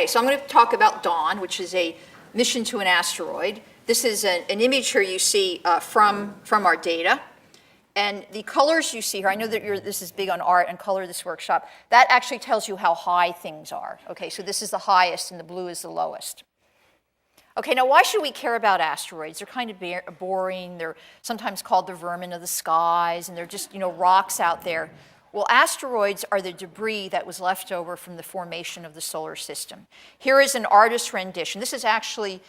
Okay, so I'm going to talk about Dawn, which is a mission to an asteroid. This is an image here you see from our data. And the colors you see here, I know that this is big on art and color this workshop. That actually tells you how high things are. Okay, so this is the highest and the blue is the lowest. Okay, now why should we care about asteroids? They're kind of boring. They're sometimes called the vermin of the skies, and they're just, rocks out there. Well, asteroids are the debris that was left over from the formation of the solar system. Here is an artist's rendition. This is actually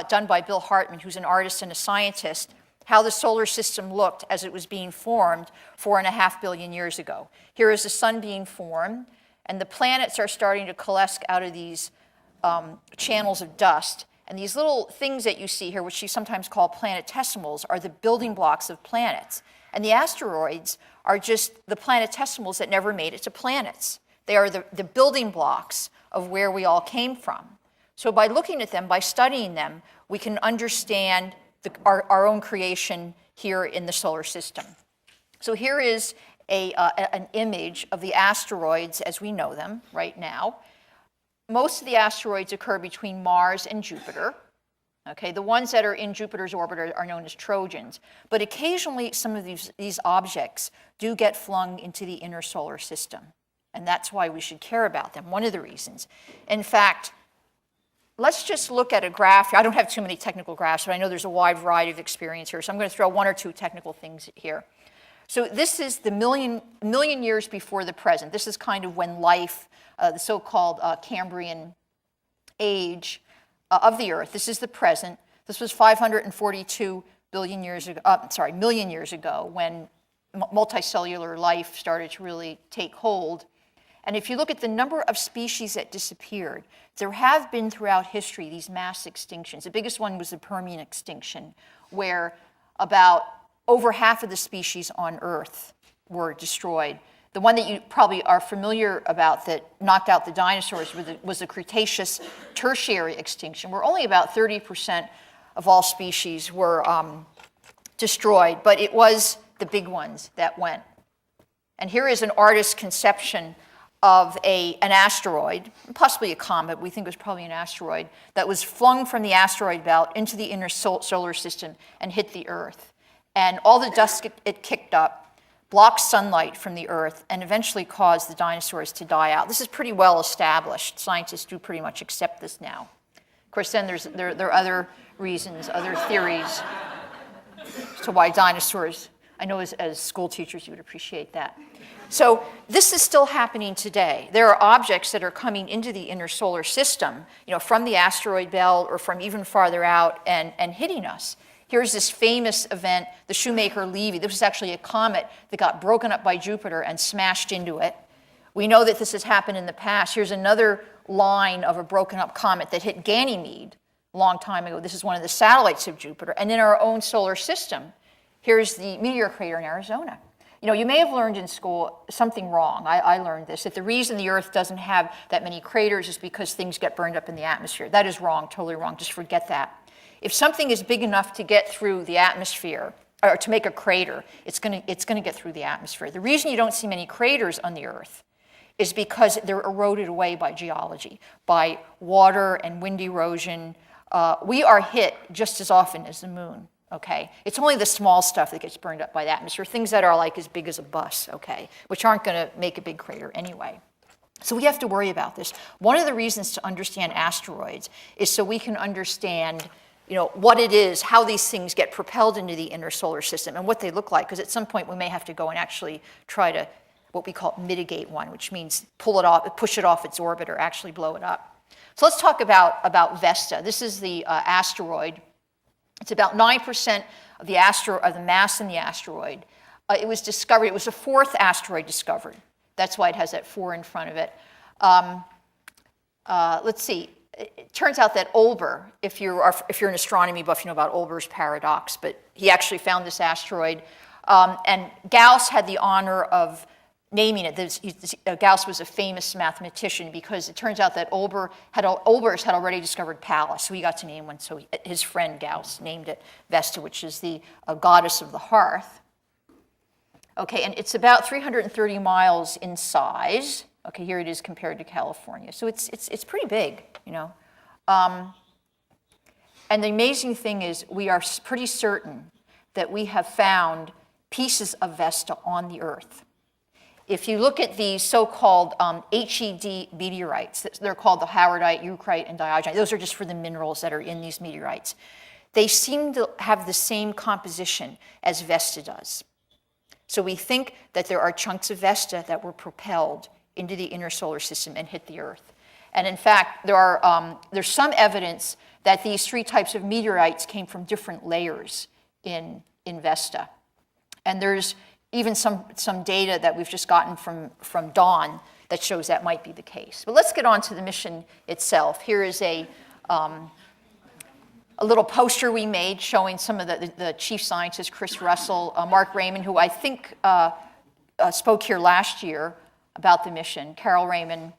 done by Bill Hartman, who's an artist and a scientist, how the solar system looked as it was being formed 4.5 billion years ago. Here is the sun being formed, and the planets are starting to coalesce out of these channels of dust. And these little things that you see here, which you sometimes call planetesimals, are the building blocks of planets. And the asteroids are just the planetesimals that never made it to planets. They are the building blocks of where we all came from. So by looking at them, by studying them, we can understand our own creation here in the solar system. So here is an image of the asteroids as we know them right now. Most of the asteroids occur between Mars and Jupiter. Okay, the ones that are in Jupiter's orbit are known as Trojans. But occasionally, some of these objects do get flung into the inner solar system. And that's why we should care about them, one of the reasons. In fact, let's just look at a graph. I don't have too many technical graphs, but I know there's a wide variety of experience here. So I'm going to throw one or two technical things here. So this is the million years before the present. This is kind of when life, the so-called Cambrian age, of the Earth. This is the present. This was 542 million years ago when multicellular life started to really take hold. And if you look at the number of species that disappeared, there have been throughout history these mass extinctions. The biggest one was the Permian extinction, where about over half of the species on Earth were destroyed. The one that you probably are familiar about that knocked out the dinosaurs was the Cretaceous tertiary extinction, where only about 30% of all species were destroyed, but it was the big ones that went. And here is an artist's conception of an asteroid, possibly a comet, we think it was probably an asteroid, that was flung from the asteroid belt into the inner solar system and hit the Earth. And all the dust it kicked up blocked sunlight from the Earth and eventually caused the dinosaurs to die out. This is pretty well established. Scientists do pretty much accept this now. Of course, then there are other reasons, other theories as to why dinosaurs, I know as school teachers you would appreciate that. So this is still happening today. There are objects that are coming into the inner solar system, from the asteroid belt or from even farther out and hitting us. Here's this famous event, the Shoemaker-Levy. This was actually a comet that got broken up by Jupiter and smashed into it. We know that this has happened in the past. Here's another line of a broken up comet that hit Ganymede a long time ago. This is one of the satellites of Jupiter. And in our own solar system, here's the meteor crater in Arizona. You may have learned in school something wrong. I learned this, that the reason the Earth doesn't have that many craters is because things get burned up in the atmosphere. That is wrong, totally wrong. Just forget that. If something is big enough to get through the atmosphere, or to make a crater, it's going to get through the atmosphere. The reason you don't see many craters on the Earth is because they're eroded away by geology, by water and wind erosion. We are hit just as often as the moon, okay? It's only the small stuff that gets burned up by the atmosphere, things that are like as big as a bus, okay, which aren't going to make a big crater anyway. So we have to worry about this. One of the reasons to understand asteroids is so we can understand what it is, how these things get propelled into the inner solar system and what they look like, because at some point we may have to go and actually try to, what we call mitigate one, which means pull it off, push it off its orbit or actually blow it up. So let's talk about Vesta. This is the asteroid. It's about 9% of the mass in the asteroid. It was discovered, it was the fourth asteroid discovered. That's why it has that 4 in front of it. Let's see. It turns out that Olber, if you're an astronomy buff, you know about Olber's paradox, but he actually found this asteroid. And Gauss had the honor of naming it. Gauss was a famous mathematician because it turns out that Olbers had already discovered Pallas, so he got to name one. So his friend Gauss named it Vesta, which is the goddess of the hearth. Okay, and it's about 330 miles in size. Okay, here it is compared to California. So it's pretty big. you know. And the amazing thing is we are pretty certain that we have found pieces of Vesta on the Earth. If you look at these so-called HED meteorites, they're called the howardite, eucrite, and diagonite. Those are just for the minerals that are in these meteorites. They seem to have the same composition as Vesta does. So we think that there are chunks of Vesta that were propelled into the inner solar system and hit the Earth. And in fact, there's some evidence that these three types of meteorites came from different layers in Vesta. And there's even some data that we've just gotten from Dawn that shows that might be the case. But let's get on to the mission itself. Here is a little poster we made showing some of the chief scientists, Chris Russell, Mark Raymond, who I think spoke here last year about the mission, Carol Raymond,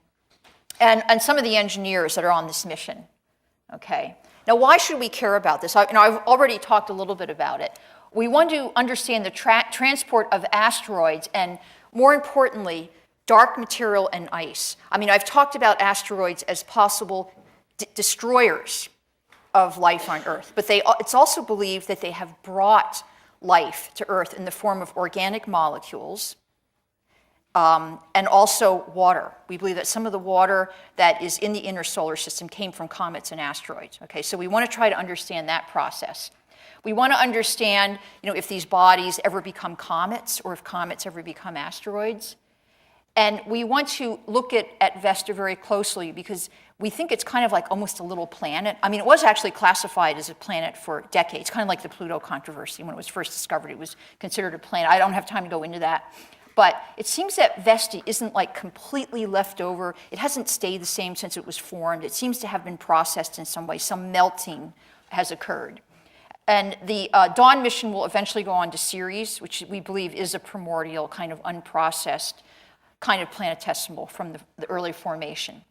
and some of the engineers that are on this mission. Okay. Now, why should we care about this? I've already talked a little bit about it. We want to understand the transport of asteroids and, more importantly, dark material and ice. I mean, I've talked about asteroids as possible destroyers of life on Earth, but it's also believed that they have brought life to Earth in the form of organic molecules and also water. We believe that some of the water that is in the inner solar system came from comets and asteroids. Okay, so we want to try to understand that process. We want to understand, if these bodies ever become comets or if comets ever become asteroids. And we want to look at Vesta very closely because we think it's kind of like almost a little planet. I mean, it was actually classified as a planet for decades, kind of like the Pluto controversy. When it was first discovered, it was considered a planet. I don't have time to go into that. But it seems that Vesta isn't like completely left over. It hasn't stayed the same since it was formed. It seems to have been processed in some way. Some melting has occurred. And the Dawn mission will eventually go on to Ceres, which we believe is a primordial kind of unprocessed kind of planetesimal from the early formation.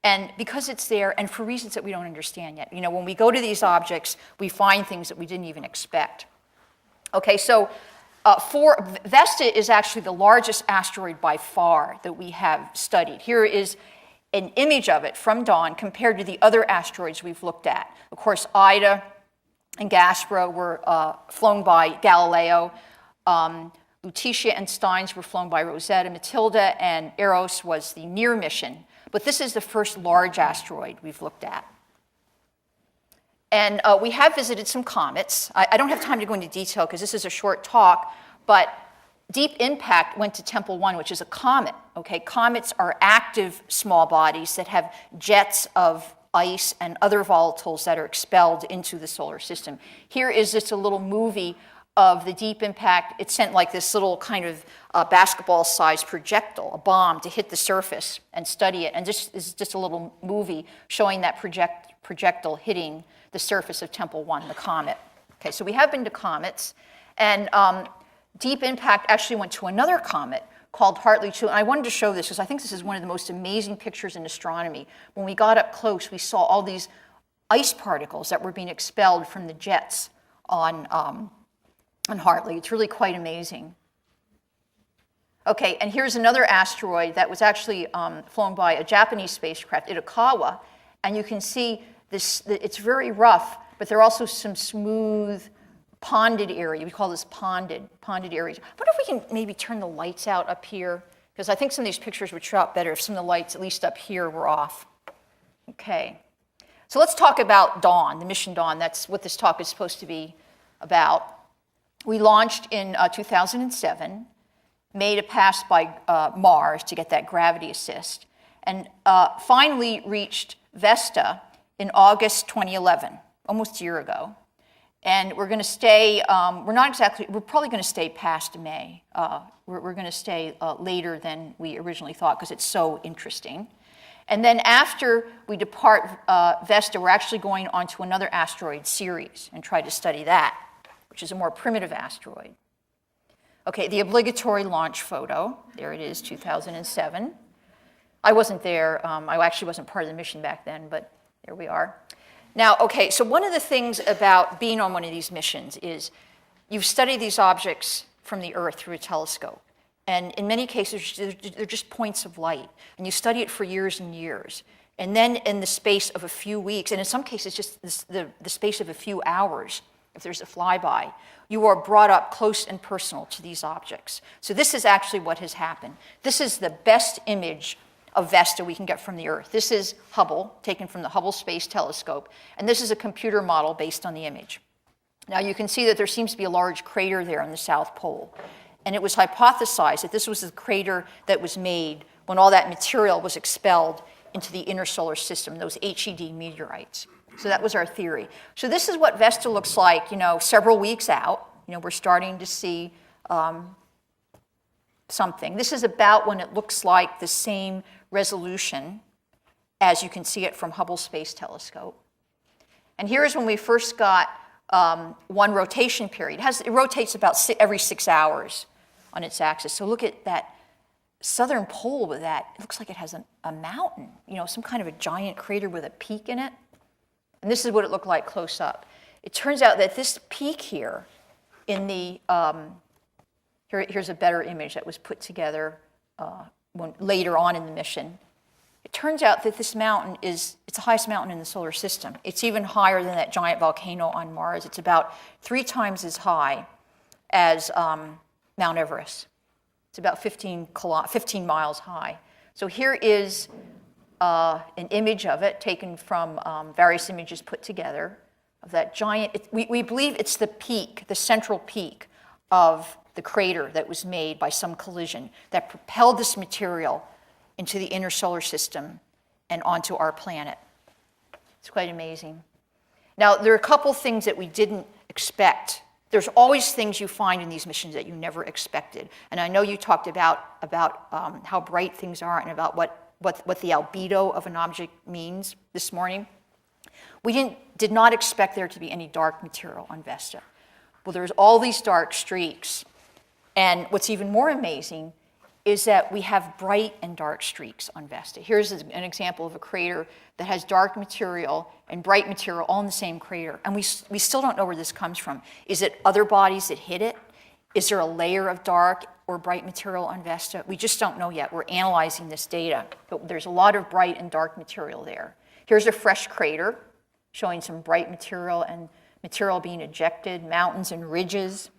And because it's there, and for reasons that we don't understand yet, when we go to these objects, we find things that we didn't even expect. Okay, so Vesta is actually the largest asteroid by far that we have studied. Here is an image of it from Dawn compared to the other asteroids we've looked at. Of course, Ida and Gaspra were flown by Galileo. Lutetia and Steins were flown by Rosetta. Matilda and Eros was the near mission. But this is the first large asteroid we've looked at. And we have visited some comets. I don't have time to go into detail because this is a short talk, but Deep Impact went to Tempel 1, which is a comet. Okay, comets are active small bodies that have jets of ice and other volatiles that are expelled into the solar system. Here is just a little movie of the Deep Impact. It sent like this little kind of basketball-sized projectile, a bomb, to hit the surface and study it. And this is just a little movie showing that projectile hitting the surface of Tempel 1, the comet. Okay, so we have been to comets. And Deep Impact actually went to another comet called Hartley 2. And I wanted to show this because I think this is one of the most amazing pictures in astronomy. When we got up close, we saw all these ice particles that were being expelled from the jets on Hartley. It's really quite amazing. Okay, and here's another asteroid that was actually flown by a Japanese spacecraft, Itokawa. And you can see this, it's very rough, but there are also some smooth, ponded area. We call this ponded areas. I wonder if we can maybe turn the lights out up here, because I think some of these pictures would show up better if some of the lights, at least up here, were off. Okay. So let's talk about Dawn, the mission Dawn. That's what this talk is supposed to be about. We launched in 2007, made a pass by Mars to get that gravity assist, and finally reached Vesta in August 2011, almost a year ago. And we're going to stay, we're probably going to stay past May. We're going to stay later than we originally thought because it's so interesting. And then after we depart Vesta, we're actually going on to another asteroid, Ceres, and try to study that, which is a more primitive asteroid. Okay, the obligatory launch photo. There it is, 2007. I wasn't there. I actually wasn't part of the mission back then, but there we are. Now, okay, so one of the things about being on one of these missions is you've studied these objects from the Earth through a telescope. And in many cases, they're just points of light. And you study it for years and years. And then in the space of a few weeks, and in some cases just the space of a few hours, if there's a flyby, you are brought up close and personal to these objects. So this is actually what has happened. This is the best image of Vesta we can get from the Earth. This is Hubble, taken from the Hubble Space Telescope, and this is a computer model based on the image. Now you can see that there seems to be a large crater there on the South Pole. And it was hypothesized that this was the crater that was made when all that material was expelled into the inner solar system, those HED meteorites. So that was our theory. So this is what Vesta looks like, several weeks out. We're starting to see something. This is about when it looks like the same resolution as you can see it from Hubble Space Telescope. And here is when we first got one rotation period. It rotates about every 6 hours on its axis. So look at that southern pole with that. It looks like it has a mountain, some kind of a giant crater with a peak in it. And this is what it looked like close up. It turns out that this peak here in the, here's a better image that was put together later on in the mission. It turns out that this mountain it's the highest mountain in the solar system. It's even higher than that giant volcano on Mars. It's about 3 times as high as Mount Everest. It's about 15 miles high. So here is an image of it taken from various images put together of that giant. We believe it's the peak, the central peak of the crater that was made by some collision that propelled this material into the inner solar system and onto our planet. It's quite amazing. Now, there are a couple things that we didn't expect. There's always things you find in these missions that you never expected. And I know you talked about how bright things are and about what the albedo of an object means this morning. We did not expect there to be any dark material on Vesta. Well, there's all these dark streaks. And what's even more amazing is that we have bright and dark streaks on Vesta. Here's an example of a crater that has dark material and bright material all in the same crater. And we still don't know where this comes from. Is it other bodies that hit it? Is there a layer of dark or bright material on Vesta? We just don't know yet. We're analyzing this data. But there's a lot of bright and dark material there. Here's a fresh crater showing some bright material and material being ejected, mountains and ridges.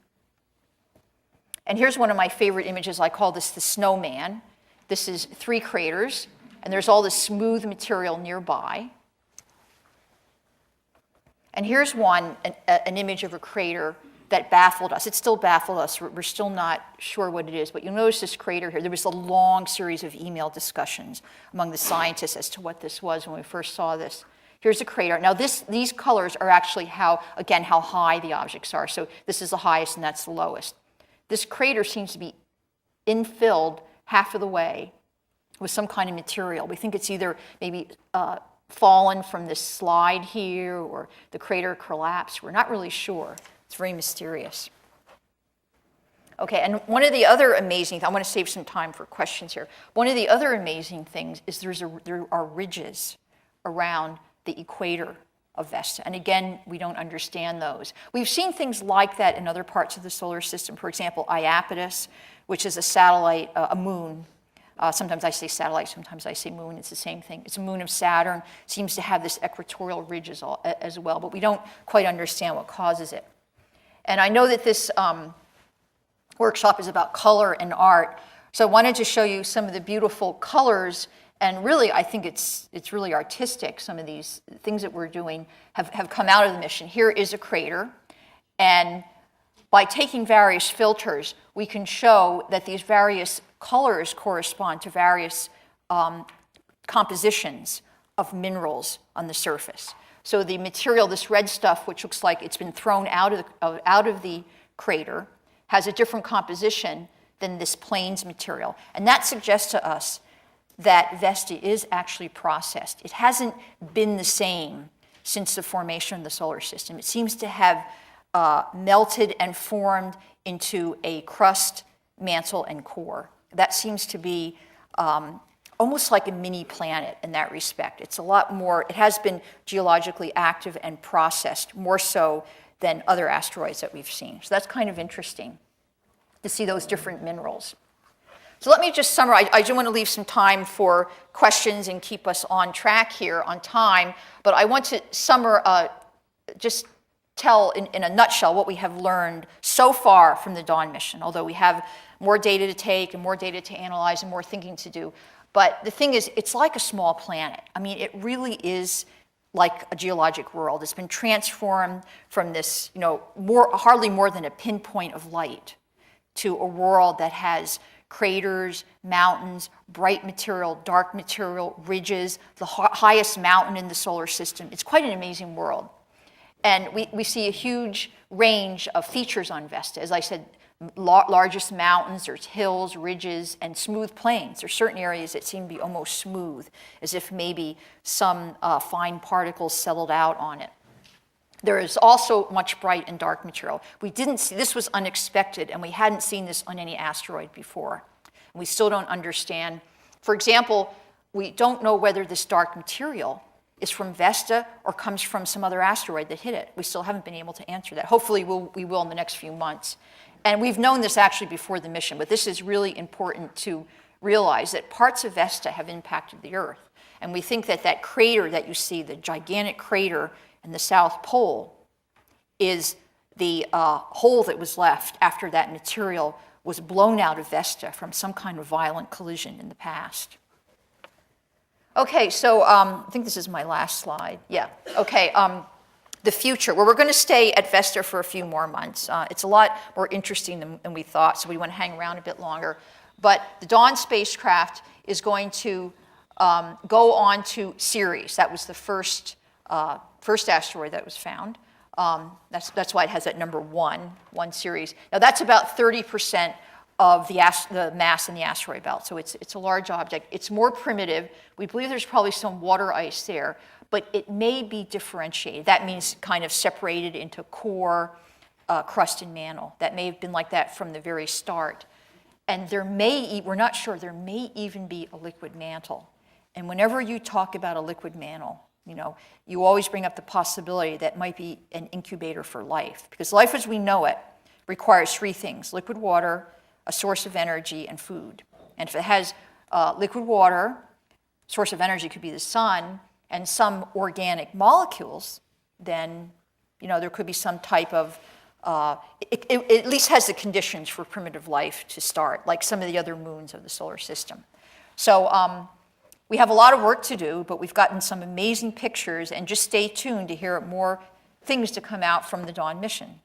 And here's one of my favorite images. I call this the snowman. This is 3 craters, and there's all this smooth material nearby. And here's an image of a crater that baffled us. It still baffled us. We're still not sure what it is, but you'll notice this crater here. There was a long series of email discussions among the scientists as to what this was when we first saw this. Here's a crater. Now, these colors are actually how high the objects are. So this is the highest, and that's the lowest. This crater seems to be infilled half of the way with some kind of material. We think it's either maybe fallen from this slide here or the crater collapsed. We're not really sure. It's very mysterious. Okay, and one of the other amazing things, I want to save some time for questions here. One of the other amazing things is there are ridges around the equator of Vesta. And again, we don't understand those. We've seen things like that in other parts of the solar system. For example, Iapetus, which is a satellite, a moon. Sometimes I say satellite, sometimes I say moon. It's the same thing. It's a moon of Saturn. Seems to have this equatorial ridge as well, but we don't quite understand what causes it. And I know that this workshop is about color and art. So I wanted to show you some of the beautiful colors. And really, I think it's really artistic. Some of these things that we're doing have come out of the mission. Here is a crater. And by taking various filters, we can show that these various colors correspond to various compositions of minerals on the surface. So the material, this red stuff, which looks like it's been thrown out of the crater, has a different composition than this plains material. And that suggests to us that Vesta is actually processed. It hasn't been the same since the formation of the solar system. It seems to have melted and formed into a crust, mantle, and core. That seems to be almost like a mini planet in that respect. It's a lot more, it has been geologically active and processed, more so than other asteroids that we've seen. So that's kind of interesting to see those different minerals. So let me just summarize. I do want to leave some time for questions and keep us on track here on time, but I want to just tell in a nutshell what we have learned so far from the Dawn mission, although we have more data to take and more data to analyze and more thinking to do. But the thing is, it's like a small planet. I mean, it really is like a geologic world. It's been transformed from this, hardly more than a pinpoint of light to a world that has craters, mountains, bright material, dark material, ridges, the highest mountain in the solar system. It's quite an amazing world. And we see a huge range of features on Vesta. As I said, largest mountains, there's hills, ridges, and smooth plains. There's certain areas that seem to be almost smooth, as if maybe some fine particles settled out on it. There is also much bright and dark material. We didn't see, this was unexpected, and we hadn't seen this on any asteroid before. And we still don't understand. For example, we don't know whether this dark material is from Vesta or comes from some other asteroid that hit it. We still haven't been able to answer that. Hopefully we will in the next few months. And we've known this actually before the mission, but this is really important to realize that parts of Vesta have impacted the Earth. And we think that that crater that you see, the gigantic crater in the South Pole, is the hole that was left after that material was blown out of Vesta from some kind of violent collision in the past. Okay, so I think this is my last slide. Yeah, okay. The future. Well, we're going to stay at Vesta for a few more months. It's a lot more interesting than we thought, so we want to hang around a bit longer. But the Dawn spacecraft is going to go on to Ceres. That was the first asteroid that was found. That's why it has that number 1 Ceres. Now, that's about 30% of the mass in the asteroid belt, so it's a large object. It's more primitive. We believe there's probably some water ice there, but it may be differentiated. That means kind of separated into core, crust, and mantle. That may have been like that from the very start. And we're not sure, there may even be a liquid mantle. And whenever you talk about a liquid mantle, you always bring up the possibility that might be an incubator for life. Because life as we know it requires 3 things: liquid water, a source of energy, and food. And if it has liquid water, source of energy could be the sun, and some organic molecules, then there could be some type of, it at least has the conditions for primitive life to start, like some of the other moons of the solar system. So we have a lot of work to do, but we've gotten some amazing pictures, and just stay tuned to hear more things to come out from the Dawn mission.